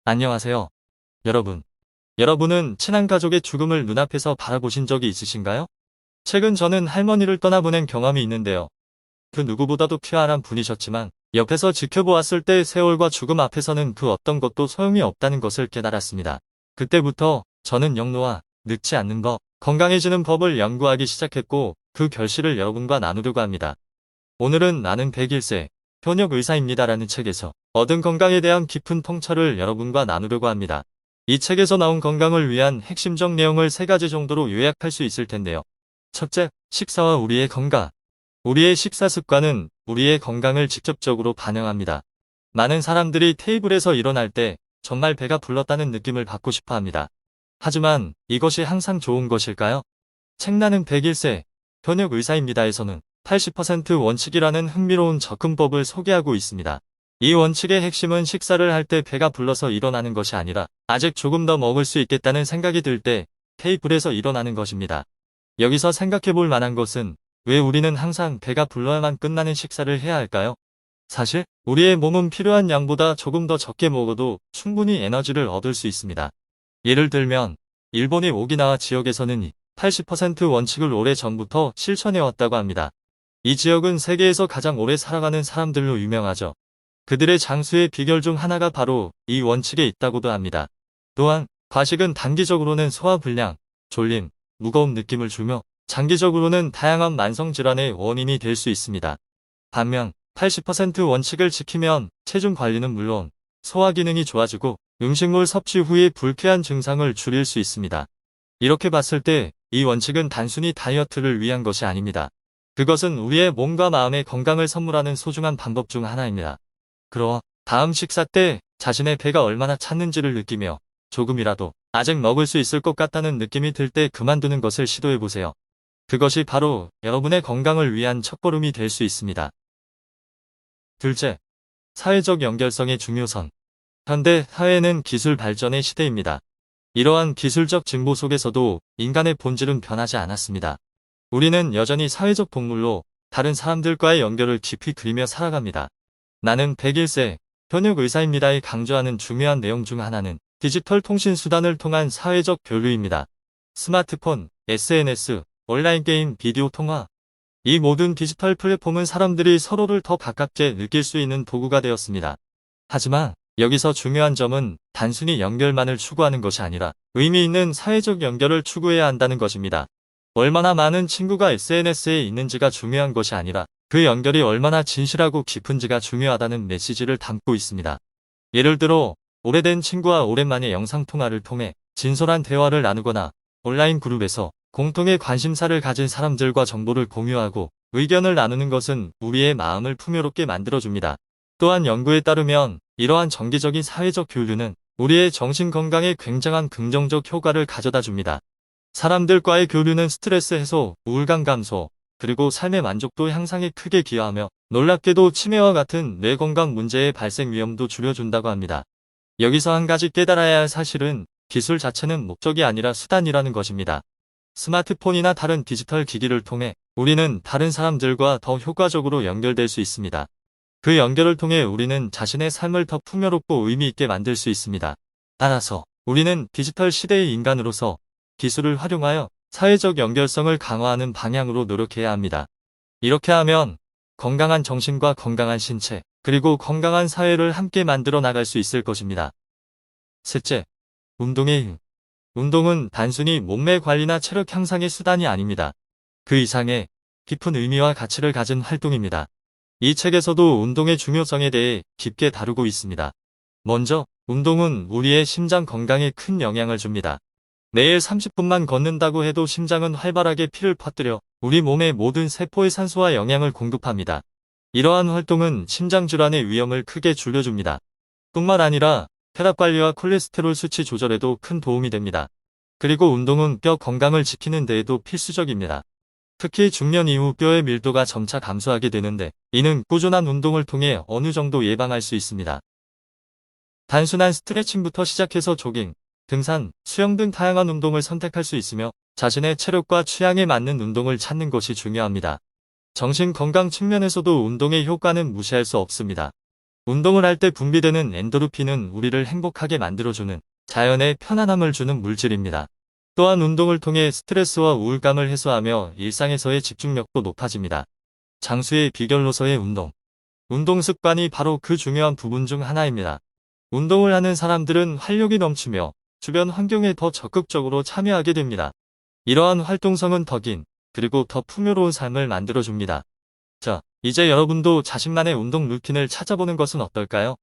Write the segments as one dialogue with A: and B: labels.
A: 안녕하세요, 여러분. 여러분은 친한 가족의 죽음을 눈앞에서 바라보신 적이 있으신가요? 최근 저는 할머니를 떠나보낸 경험이 있는데요. 그 누구보다도 쾌활한 분이셨지만 옆에서 지켜보았을 때 세월과 죽음 앞에서는 그 어떤 것도 소용이 없다는 것을 깨달았습니다. 그때부터 저는 영노와 늙지 않는 법, 건강해지는 법을 연구하기 시작했고 그 결실을 여러분과 나누려고 합니다. 오늘은 나는 101세 현역 의사입니다라는 책에서 얻은 건강에 대한 깊은 통찰을 여러분과 나누려고 합니다. 이 책에서 나온 건강을 위한 핵심적 내용을 3가지 정도로 요약할 수 있을 텐데요. 첫째, 식사와 우리의 건강. 우리의 식사 습관은 우리의 건강을 직접적으로 반영합니다. 많은 사람들이 테이블에서 일어날 때 정말 배가 불렀다는 느낌을 받고 싶어 합니다. 하지만 이것이 항상 좋은 것일까요? 책 나는 101세 현역 의사입니다에서는 80% 원칙이라는 흥미로운 접근법을 소개하고 있습니다. 이 원칙의 핵심은 식사를 할 때 배가 불러서 일어나는 것이 아니라 아직 조금 더 먹을 수 있겠다는 생각이 들 때 테이블에서 일어나는 것입니다. 여기서 생각해 볼 만한 것은 왜 우리는 항상 배가 불러야만 끝나는 식사를 해야 할까요? 사실 우리의 몸은 필요한 양보다 조금 더 적게 먹어도 충분히 에너지를 얻을 수 있습니다. 예를 들면 일본의 오키나와 지역에서는 이 80% 원칙을 오래전부터 실천해왔다고 합니다. 이 지역은 세계에서 가장 오래 살아가는 사람들로 유명하죠. 그들의 장수의 비결 중 하나가 바로 이 원칙에 있다고도 합니다. 또한 과식은 단기적으로는 소화불량, 졸림, 무거운 느낌을 주며 장기적으로는 다양한 만성질환의 원인이 될 수 있습니다. 반면 80% 원칙을 지키면 체중 관리는 물론 소화 기능이 좋아지고 음식물 섭취 후의 불쾌한 증상을 줄일 수 있습니다. 이렇게 봤을 때 이 원칙은 단순히 다이어트를 위한 것이 아닙니다. 그것은 우리의 몸과 마음의 건강을 선물하는 소중한 방법 중 하나입니다. 그러 다음 식사 때 자신의 배가 얼마나 찼는지를 느끼며 조금이라도 아직 먹을 수 있을 것 같다는 느낌이 들 때 그만두는 것을 시도해보세요. 그것이 바로 여러분의 건강을 위한 첫걸음이 될 수 있습니다. 둘째, 사회적 연결성의 중요성. 현대 사회는 기술 발전의 시대입니다. 이러한 기술적 진보 속에서도 인간의 본질은 변하지 않았습니다. 우리는 여전히 사회적 동물로 다른 사람들과의 연결을 깊이 그리며 살아갑니다. 나는 101세 현역 의사입니다에 강조하는 중요한 내용 중 하나는 디지털 통신 수단을 통한 사회적 교류입니다. 스마트폰, SNS, 온라인 게임, 비디오 통화. 이 모든 디지털 플랫폼은 사람들이 서로를 더 가깝게 느낄 수 있는 도구가 되었습니다. 하지만 여기서 중요한 점은 단순히 연결만을 추구하는 것이 아니라 의미 있는 사회적 연결을 추구해야 한다는 것입니다. 얼마나 많은 친구가 SNS에 있는지가 중요한 것이 아니라 그 연결이 얼마나 진실하고 깊은지가 중요하다는 메시지를 담고 있습니다. 예를 들어 오래된 친구와 오랜만에 영상통화를 통해 진솔한 대화를 나누거나 온라인 그룹에서 공통의 관심사를 가진 사람들과 정보를 공유하고 의견을 나누는 것은 우리의 마음을 풍요롭게 만들어줍니다. 또한 연구에 따르면 이러한 정기적인 사회적 교류는 우리의 정신 건강에 굉장한 긍정적 효과를 가져다 줍니다. 사람들과의 교류는 스트레스 해소, 우울감 감소, 그리고 삶의 만족도 향상에 크게 기여하며 놀랍게도 치매와 같은 뇌 건강 문제의 발생 위험도 줄여준다고 합니다. 여기서 한 가지 깨달아야 할 사실은 기술 자체는 목적이 아니라 수단이라는 것입니다. 스마트폰이나 다른 디지털 기기를 통해 우리는 다른 사람들과 더 효과적으로 연결될 수 있습니다. 그 연결을 통해 우리는 자신의 삶을 더 풍요롭고 의미 있게 만들 수 있습니다. 따라서 우리는 디지털 시대의 인간으로서 기술을 활용하여 사회적 연결성을 강화하는 방향으로 노력해야 합니다. 이렇게 하면 건강한 정신과 건강한 신체, 그리고 건강한 사회를 함께 만들어 나갈 수 있을 것입니다. 셋째, 운동의 힘. 운동은 단순히 몸매 관리나 체력 향상의 수단이 아닙니다. 그 이상의 깊은 의미와 가치를 가진 활동입니다. 이 책에서도 운동의 중요성에 대해 깊게 다루고 있습니다. 먼저, 운동은 우리의 심장 건강에 큰 영향을 줍니다. 매일 30분만 걷는다고 해도 심장은 활발하게 피를 퍼뜨려 우리 몸의 모든 세포에 산소와 영양을 공급합니다. 이러한 활동은 심장질환의 위험을 크게 줄여줍니다. 뿐만 아니라 혈압 관리와 콜레스테롤 수치 조절에도 큰 도움이 됩니다. 그리고 운동은 뼈 건강을 지키는 데에도 필수적입니다. 특히 중년 이후 뼈의 밀도가 점차 감소하게 되는데 이는 꾸준한 운동을 통해 어느 정도 예방할 수 있습니다. 단순한 스트레칭부터 시작해서 조깅, 등산, 수영 등 다양한 운동을 선택할 수 있으며 자신의 체력과 취향에 맞는 운동을 찾는 것이 중요합니다. 정신 건강 측면에서도 운동의 효과는 무시할 수 없습니다. 운동을 할 때 분비되는 엔도르핀은 우리를 행복하게 만들어주는 자연의 편안함을 주는 물질입니다. 또한 운동을 통해 스트레스와 우울감을 해소하며 일상에서의 집중력도 높아집니다. 장수의 비결로서의 운동. 운동 습관이 바로 그 중요한 부분 중 하나입니다. 운동을 하는 사람들은 활력이 넘치며 주변 환경에 더 적극적으로 참여하게 됩니다. 이러한 활동성은 더 긴, 그리고 더 풍요로운 삶을 만들어줍니다. 자, 이제 여러분도 자신만의 운동 루틴을 찾아보는 것은 어떨까요?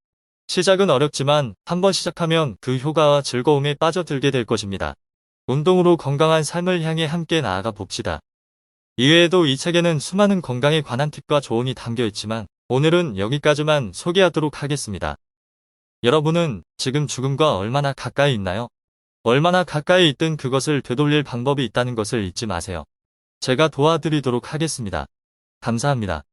A: 시작은 어렵지만 한번 시작하면 그 효과와 즐거움에 빠져들게 될 것입니다. 운동으로 건강한 삶을 향해 함께 나아가 봅시다. 이외에도 이 책에는 수많은 건강에 관한 팁과 조언이 담겨 있지만 오늘은 여기까지만 소개하도록 하겠습니다. 여러분은 지금 죽음과 얼마나 가까이 있나요? 얼마나 가까이 있든 그것을 되돌릴 방법이 있다는 것을 잊지 마세요. 제가 도와드리도록 하겠습니다. 감사합니다.